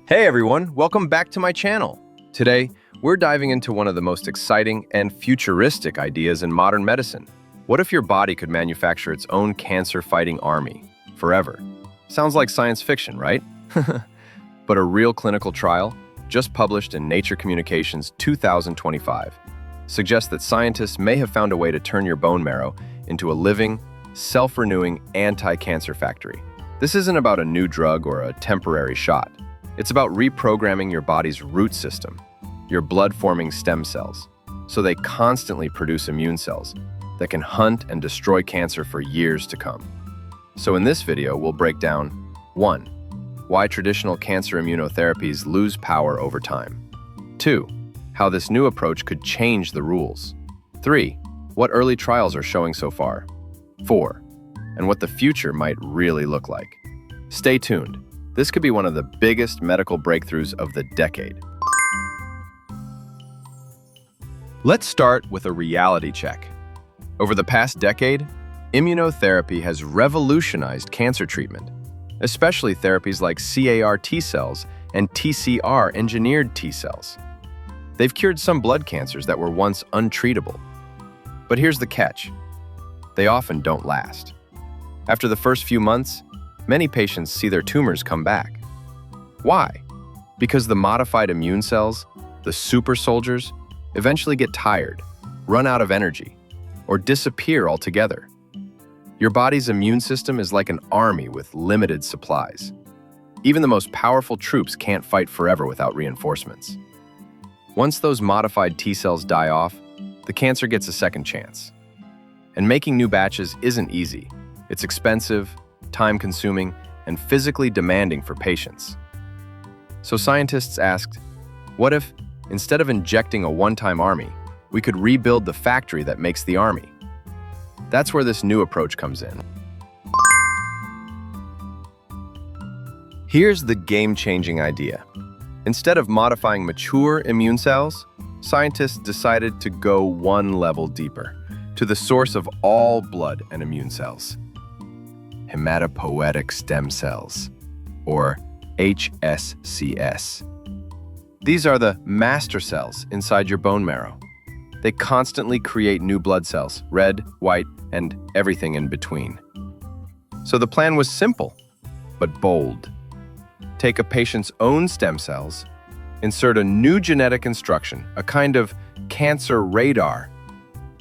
Hey everyone, welcome back to my channel. Today, we're diving into one of the most exciting and futuristic ideas in modern medicine. What if your body could manufacture its own cancer-fighting army, forever? Sounds like science fiction, right? But a real clinical trial, just published in Nature Communications 2025, suggests that scientists may have found a way to turn your bone marrow into a living, self-renewing anti-cancer factory. This isn't about a new drug or a temporary shot. It's about reprogramming your body's root system, your blood-forming stem cells, so they constantly produce immune cells that can hunt and destroy cancer for years to come. So in this video, we'll break down 1. Why traditional cancer immunotherapies lose power over time. 2. How this new approach could change the rules. 3. What early trials are showing so far. 4. And what the future might really look like. Stay tuned. This could be one of the biggest medical breakthroughs of the decade. Let's start with a reality check. Over the past decade, immunotherapy has revolutionized cancer treatment, especially therapies like CAR T cells and TCR-engineered T cells. They've cured some blood cancers that were once untreatable. But here's the catch. They often don't last. After the first few months, many patients see their tumors come back. Why? Because the modified immune cells, the super soldiers, eventually get tired, run out of energy, or disappear altogether. Your body's immune system is like an army with limited supplies. Even the most powerful troops can't fight forever without reinforcements. Once those modified T cells die off, the cancer gets a second chance. And making new batches isn't easy. It's expensive, time-consuming, and physically demanding for patients. So scientists asked, what if, instead of injecting a one-time army, we could rebuild the factory that makes the army? That's where this new approach comes in. Here's the game-changing idea. Instead of modifying mature immune cells, scientists decided to go one level deeper, to the source of all blood and immune cells. Hematopoietic stem cells, or HSCS. These are the master cells inside your bone marrow. They constantly create new blood cells, red, white, and everything in between. So the plan was simple, but bold. Take a patient's own stem cells, insert a new genetic instruction, a kind of cancer radar,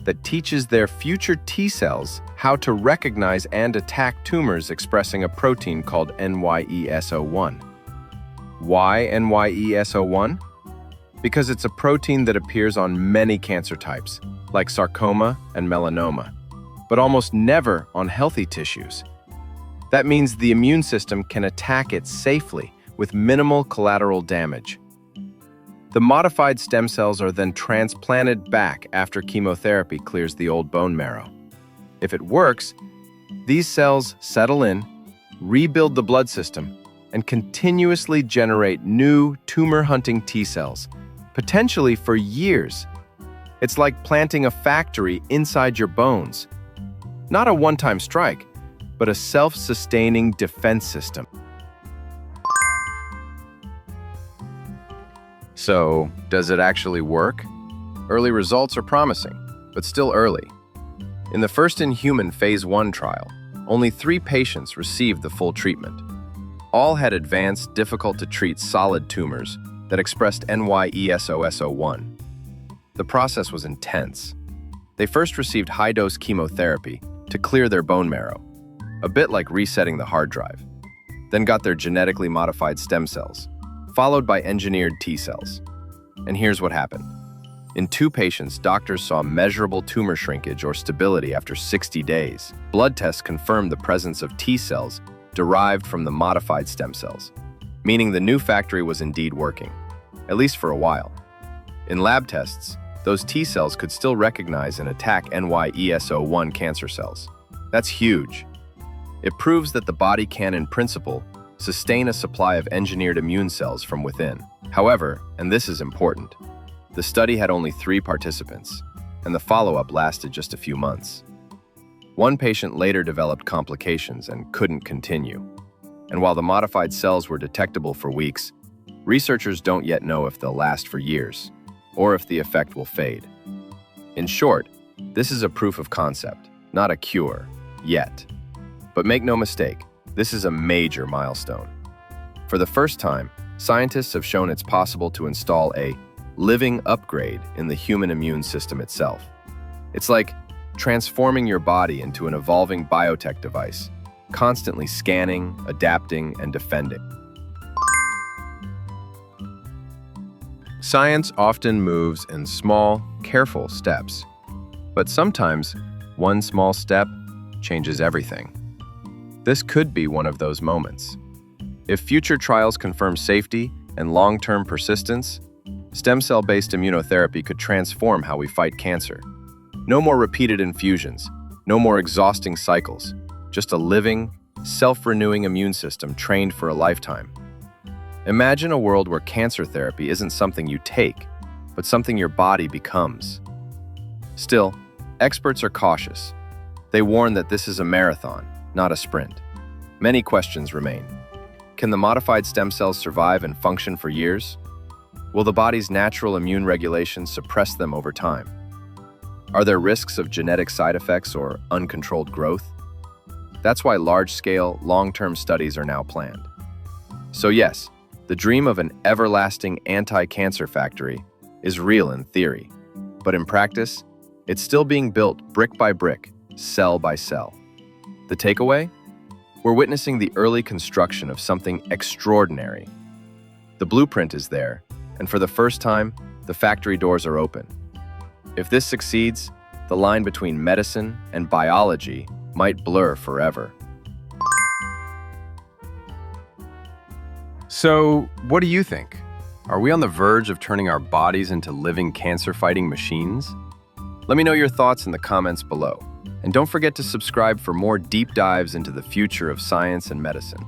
that teaches their future T cells how to recognize and attack tumors expressing a protein called NY-ESO-1. Why NY-ESO-1? Because it's a protein that appears on many cancer types, like sarcoma and melanoma, but almost never on healthy tissues. That means the immune system can attack it safely with minimal collateral damage. The modified stem cells are then transplanted back after chemotherapy clears the old bone marrow. If it works, these cells settle in, rebuild the blood system, and continuously generate new tumor-hunting T cells, potentially for years. It's like planting a factory inside your bones. Not a one-time strike, but a self-sustaining defense system. So, does it actually work? Early results are promising, but still early. In the first-in-human Phase 1 trial, only 3 patients received the full treatment. All had advanced, difficult-to-treat solid tumors that expressed NY-ESO-1. The process was intense. They first received high-dose chemotherapy to clear their bone marrow, a bit like resetting the hard drive, then got their genetically modified stem cells, followed by engineered T cells. And here's what happened. In 2 patients, doctors saw measurable tumor shrinkage or stability after 60 days. Blood tests confirmed the presence of T cells derived from the modified stem cells, meaning the new factory was indeed working, at least for a while. In lab tests, those T cells could still recognize and attack NY-ESO-1 cancer cells. That's huge. It proves that the body can, in principle, sustain a supply of engineered immune cells from within. However, and this is important, the study had only 3 participants, and the follow-up lasted just a few months. One patient later developed complications and couldn't continue. And while the modified cells were detectable for weeks, Researchers don't yet know if they'll last for years, or if the effect will fade. In short, this is a proof of concept, not a cure, yet. But make no mistake, this is a major milestone. For the first time, scientists have shown it's possible to install a living upgrade in the human immune system itself. It's like transforming your body into an evolving biotech device, constantly scanning, adapting, and defending. Science often moves in small, careful steps, but sometimes one small step changes everything. This could be one of those moments. If future trials confirm safety and long-term persistence, stem cell-based immunotherapy could transform how we fight cancer. No more repeated infusions, no more exhausting cycles, just a living, self-renewing immune system trained for a lifetime. Imagine a world where cancer therapy isn't something you take, but something your body becomes. Still, experts are cautious. They warn that this is a marathon, not a sprint. Many questions remain. Can the modified stem cells survive and function for years? Will the body's natural immune regulation suppress them over time? Are there risks of genetic side effects or uncontrolled growth? That's why large-scale, long-term studies are now planned. So yes, the dream of an everlasting anti-cancer factory is real in theory, but in practice, it's still being built brick by brick, cell by cell. The takeaway? We're witnessing the early construction of something extraordinary. The blueprint is there, and for the first time, the factory doors are open. If this succeeds, the line between medicine and biology might blur forever. So, what do you think? Are we on the verge of turning our bodies into living cancer-fighting machines? Let me know your thoughts in the comments below. And don't forget to subscribe for more deep dives into the future of science and medicine.